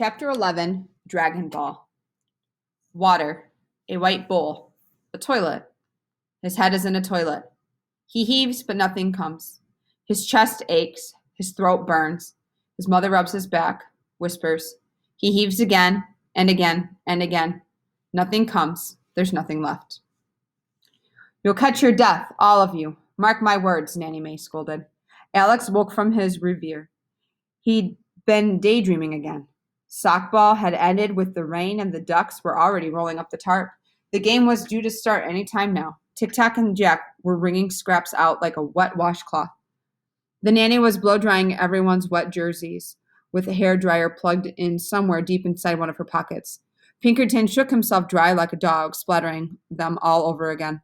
Chapter 11, Dragon Ball. Water, a white bowl, a toilet. His head is in a toilet. He heaves, but nothing comes. His chest aches, his throat burns. His mother rubs his back, whispers. He heaves again, and again, and again. Nothing comes. There's nothing left. You'll catch your death, all of you. Mark my words, Nanny May scolded. Alex woke from his reverie. He'd been daydreaming again. Sockball had ended with the rain and the ducks were already rolling up the tarp. The game was due to start any time now. Tic-Tac and Jack were wringing scraps out like a wet washcloth. The nanny was blow-drying everyone's wet jerseys with a hairdryer plugged in somewhere deep inside one of her pockets. Pinkerton shook himself dry like a dog, splattering them all over again.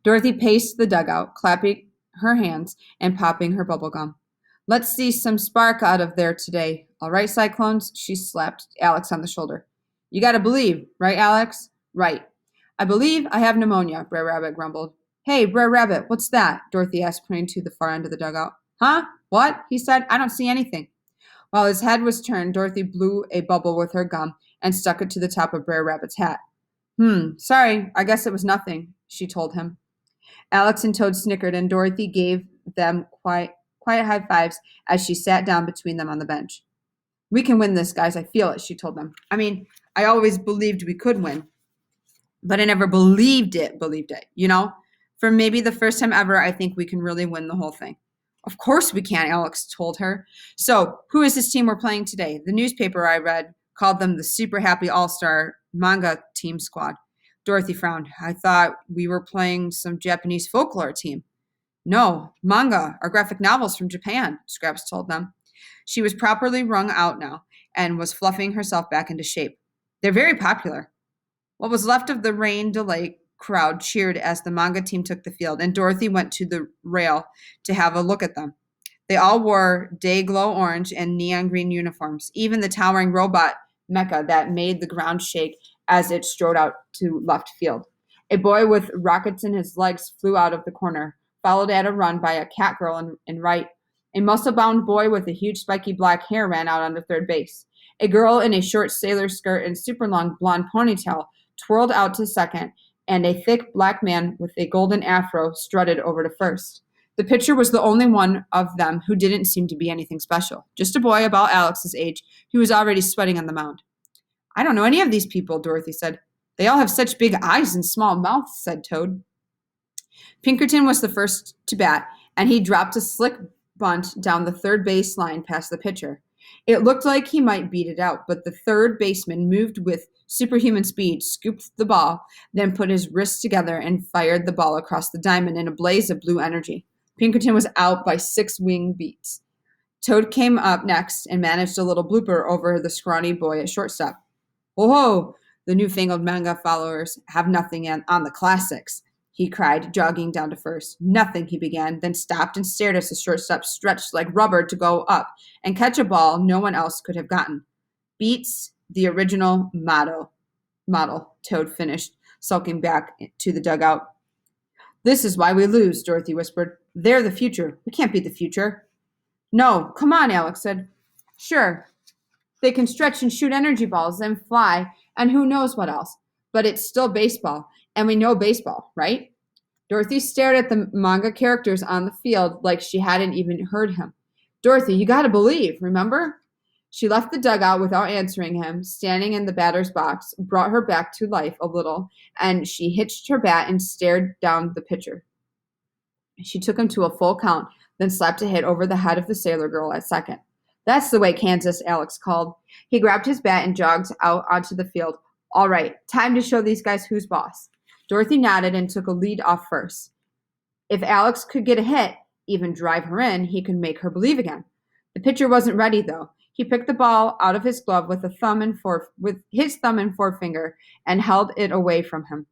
Dorothy paced the dugout, clapping her hands and popping her bubble gum. Let's see some spark out of there today. All right, Cyclones? She slapped Alex on the shoulder. You gotta believe, right, Alex? Right. I believe I have pneumonia, Brer Rabbit grumbled. Hey, Brer Rabbit, what's that? Dorothy asked, pointing to the far end of the dugout. Huh? What? He said. I don't see anything. While his head was turned, Dorothy blew a bubble with her gum and stuck it to the top of Brer Rabbit's hat. Sorry, I guess it was nothing, she told him. Alex and Toad snickered, and Dorothy gave them quiet high fives as she sat down between them on the bench. We can win this, guys. I feel it, she told them. I always believed we could win, but I never believed it, you know? For maybe the first time ever, I think we can really win the whole thing. Of course we can, Alex told her. So, who is this team we're playing today? The newspaper I read called them the Super Happy All-Star Manga Team Squad. Dorothy frowned. I thought we were playing some Japanese folklore team. No, manga are graphic novels from Japan, Scraps told them. She was properly wrung out now and was fluffing herself back into shape. They're very popular. What was left of the rain delay crowd cheered as the manga team took the field, and Dorothy went to the rail to have a look at them. They all wore day glow orange and neon green uniforms, even the towering robot mecha that made the ground shake as it strode out to left field. A boy with rockets in his legs flew out of the corner, followed at a run by a cat girl in right. A muscle-bound boy with a huge spiky black hair ran out onto third base. A girl in a short sailor skirt and super long blonde ponytail twirled out to second, and a thick black man with a golden afro strutted over to first. The pitcher was the only one of them who didn't seem to be anything special. Just a boy about Alex's age who was already sweating on the mound. I don't know any of these people, Dorothy said. They all have such big eyes and small mouths, said Toad. Pinkerton was the first to bat, and he dropped a slick bunt down the third base line past the pitcher. It looked like he might beat it out, but the third baseman moved with superhuman speed, scooped the ball, then put his wrists together and fired the ball across the diamond in a blaze of blue energy. Pinkerton was out by 6 wing beats. Toad came up next and managed a little blooper over the scrawny boy at shortstop. Whoa, the newfangled manga followers have nothing on the classics, he cried, jogging down to first. Nothing, he began, then stopped and stared as the shortstop stretched like rubber to go up and catch a ball no one else could have gotten. Beats the original model, Toad finished, sulking back to the dugout. This is why we lose, Dorothy whispered. They're the future. We can't be the future. No, come on, Alex said. Sure, they can stretch and shoot energy balls and fly and who knows what else. But it's still baseball, and we know baseball, right? Dorothy stared at the manga characters on the field like she hadn't even heard him. Dorothy, you gotta believe, remember? She left the dugout without answering him, standing in the batter's box, brought her back to life a little, and she hitched her bat and stared down the pitcher. She took him to a full count, then slapped a hit over the head of the sailor girl at second. That's the way, Kansas, Alex called. He grabbed his bat and jogged out onto the field. All right, time to show these guys who's boss. Dorothy nodded and took a lead off first. If Alex could get a hit, even drive her in, he could make her believe again. The pitcher wasn't ready, though. He picked the ball out of his glove with his thumb and forefinger and held it away from him.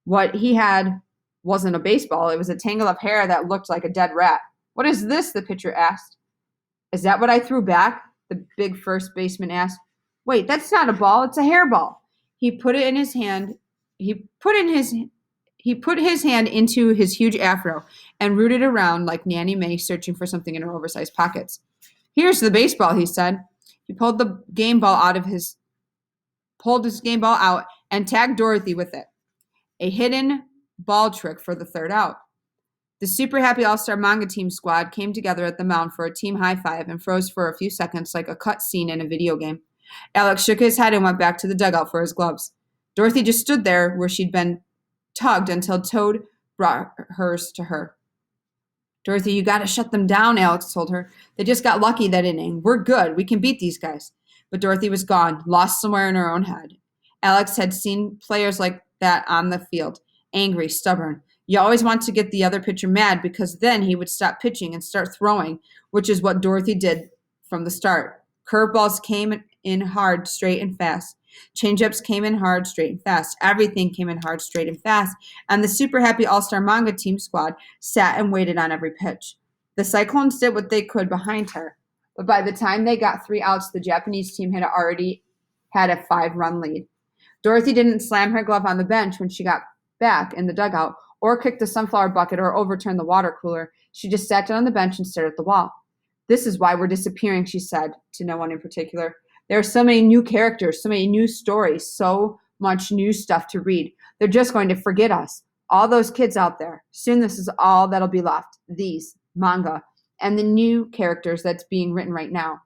What he had wasn't a baseball. It was a tangle of hair that looked like a dead rat. What is this? The pitcher asked. Is that what I threw back? The big first baseman asked. Wait, that's not a ball. It's a hairball. He put his hand into his huge afro and rooted around like Nanny May searching for something in her oversized pockets. Here's the baseball, he said. He pulled his game ball out and tagged Dorothy with it. A hidden ball trick for the third out. The Super Happy All-Star Manga Team squad came together at the mound for a team high five and froze for a few seconds like a cut scene in a video game. Alex shook his head and went back to the dugout for his gloves. Dorothy just stood there where she'd been tugged until Toad brought hers to her. Dorothy, you gotta shut them down, Alex told her. They just got lucky that inning. We're good. We can beat these guys. But Dorothy was gone, lost somewhere in her own head. Alex had seen players like that on the field, angry, stubborn. You always want to get the other pitcher mad because then he would stop pitching and start throwing, which is what Dorothy did from the start. Curveballs came in hard, straight, and fast. Changeups came in hard, straight, and fast. Everything came in hard, straight, and fast. And the Super Happy All-Star Manga Team squad sat and waited on every pitch. The Cyclones did what they could behind her. But by the time they got 3 outs, the Japanese team had already had a 5-run lead. Dorothy didn't slam her glove on the bench when she got back in the dugout, or kick the sunflower bucket, or overturn the water cooler. She just sat down on the bench and stared at the wall. This is why we're disappearing, she said, to no one in particular. There are so many new characters, so many new stories, so much new stuff to read. They're just going to forget us. All those kids out there. Soon this is all that'll be left. These, manga, and the new characters that's being written right now.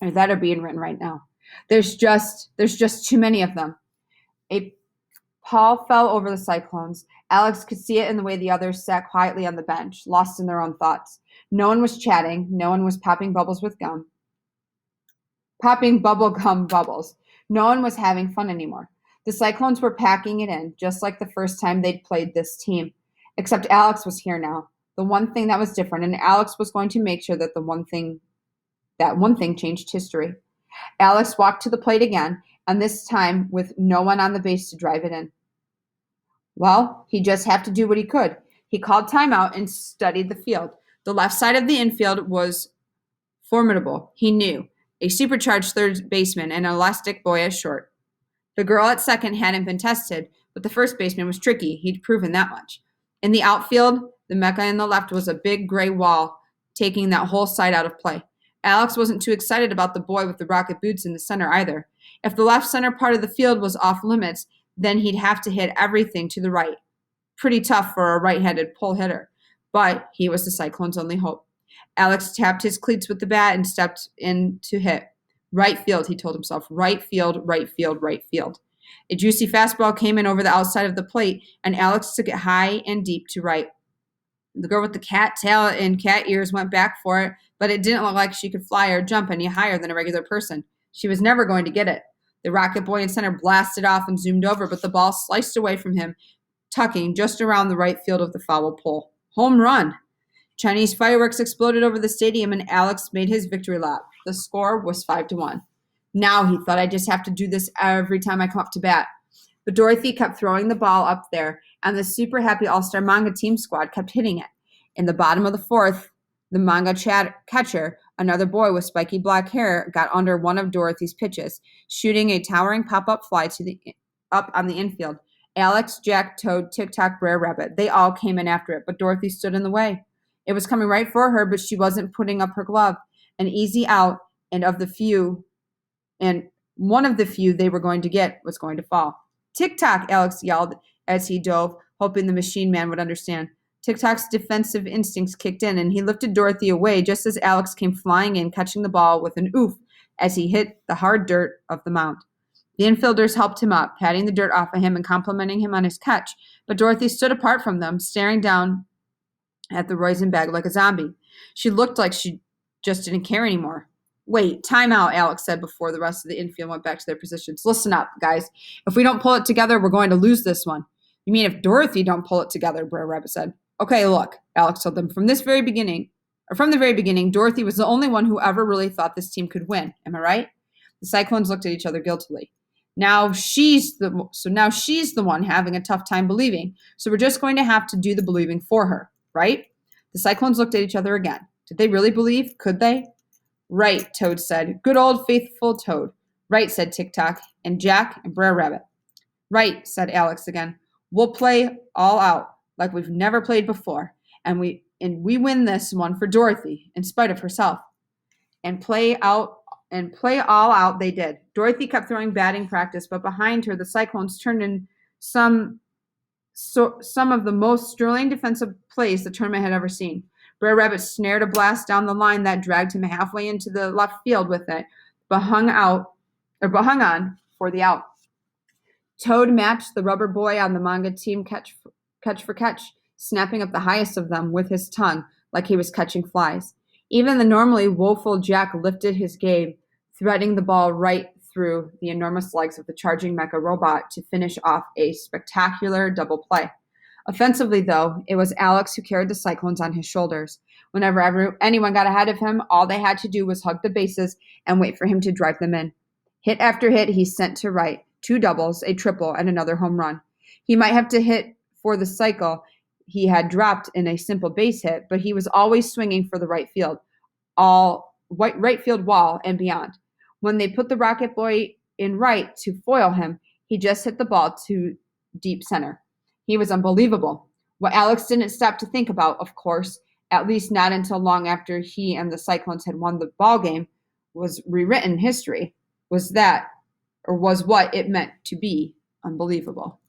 Or that are being written right now. There's just too many of them. A pall fell over the Cyclones. Alex could see it in the way the others sat quietly on the bench, lost in their own thoughts. No one was chatting. No one was popping bubble gum bubbles. No one was having fun anymore. The Cyclones were packing it in, just like the first time they'd played this team. Except Alex was here now. The one thing that was different, and Alex was going to make sure that that one thing changed history. Alex walked to the plate again, and this time with no one on the base to drive it in. Well, he'd just have to do what he could. He called timeout and studied the field. The left side of the infield was formidable, he knew. A supercharged third baseman and an elastic boy at short. The girl at second hadn't been tested, but the first baseman was tricky. He'd proven that much. In the outfield, the Mecca in the left was a big gray wall, taking that whole side out of play. Alex wasn't too excited about the boy with the rocket boots in the center either. If the left center part of the field was off limits, then he'd have to hit everything to the right. Pretty tough for a right-handed pull hitter, but he was the Cyclones' only hope. Alex tapped his cleats with the bat and stepped in to hit. Right field, he told himself. Right field, right field, right field. A juicy fastball came in over the outside of the plate, and Alex took it high and deep to right. The girl with the cat tail and cat ears went back for it, but it didn't look like she could fly or jump any higher than a regular person. She was never going to get it. The rocket boy in center blasted off and zoomed over, but the ball sliced away from him, tucking just around the right field of the foul pole. Home run! Chinese fireworks exploded over the stadium, and Alex made his victory lap. The score was 5-1. Now, he thought, I just have to do this every time I come up to bat. But Dorothy kept throwing the ball up there, and the Super Happy All-Star Manga Team squad kept hitting it. In the bottom of the fourth, the manga catcher, another boy with spiky black hair, got under one of Dorothy's pitches, shooting a towering pop-up fly up on the infield. Alex, Jack, Toad, Tick-Tock, Brer Rabbit, they all came in after it, but Dorothy stood in the way. It was coming right for her, but she wasn't putting up her glove. An easy out, and one of the few they were going to get was going to fall. Tick-Tock, Alex yelled as he dove, hoping the machine man would understand. Tick-Tock's defensive instincts kicked in, and he lifted Dorothy away just as Alex came flying in, catching the ball with an oof as he hit the hard dirt of the mound. The infielders helped him up, patting the dirt off of him and complimenting him on his catch, but Dorothy stood apart from them, staring down at the Roizen bag like a zombie. She looked like she just didn't care anymore. Wait, time out, Alex said before the rest of the infield went back to their positions. Listen up, guys. If we don't pull it together, we're going to lose this one. You mean if Dorothy don't pull it together, Brer Rabbit said. Okay, look, Alex told them. From the very beginning, Dorothy was the only one who ever really thought this team could win. Am I right? The Cyclones looked at each other guiltily. Now she's the one having a tough time believing. So we're just going to have to do the believing for her, right? The Cyclones looked at each other again. Did they really believe? Could they? Right, Toad said. Good old faithful Toad. Right, said Tick-Tock, and Jack and Brer Rabbit. Right, said Alex again. We'll play all out like we've never played before, and we win this one for Dorothy in spite of herself. And play out and play all out they did. Dorothy kept throwing batting practice, but behind her, the Cyclones turned in some of the most sterling defensive plays the tournament had ever seen. Brer Rabbit snared a blast down the line that dragged him halfway into the left field with it, but hung on for the out. Toad matched the rubber boy on the manga team catch for catch, snapping up the highest of them with his tongue like he was catching flies. Even the normally woeful Jack lifted his game, threading the ball right through the enormous legs of the charging mecha robot to finish off a spectacular double play. Offensively, though, it was Alex who carried the Cyclones on his shoulders. Whenever anyone got ahead of him, all they had to do was hug the bases and wait for him to drive them in. Hit after hit, he sent to right, 2 doubles, a triple, and another home run. He might have to hit for the cycle he had dropped in a simple base hit, but he was always swinging for the right field wall and beyond. When they put the Rocket Boy in right to foil him, he just hit the ball to deep center. He was unbelievable. What Alex didn't stop to think about, of course, at least not until long after he and the Cyclones had won the ball game, was rewritten history, was what it meant to be unbelievable.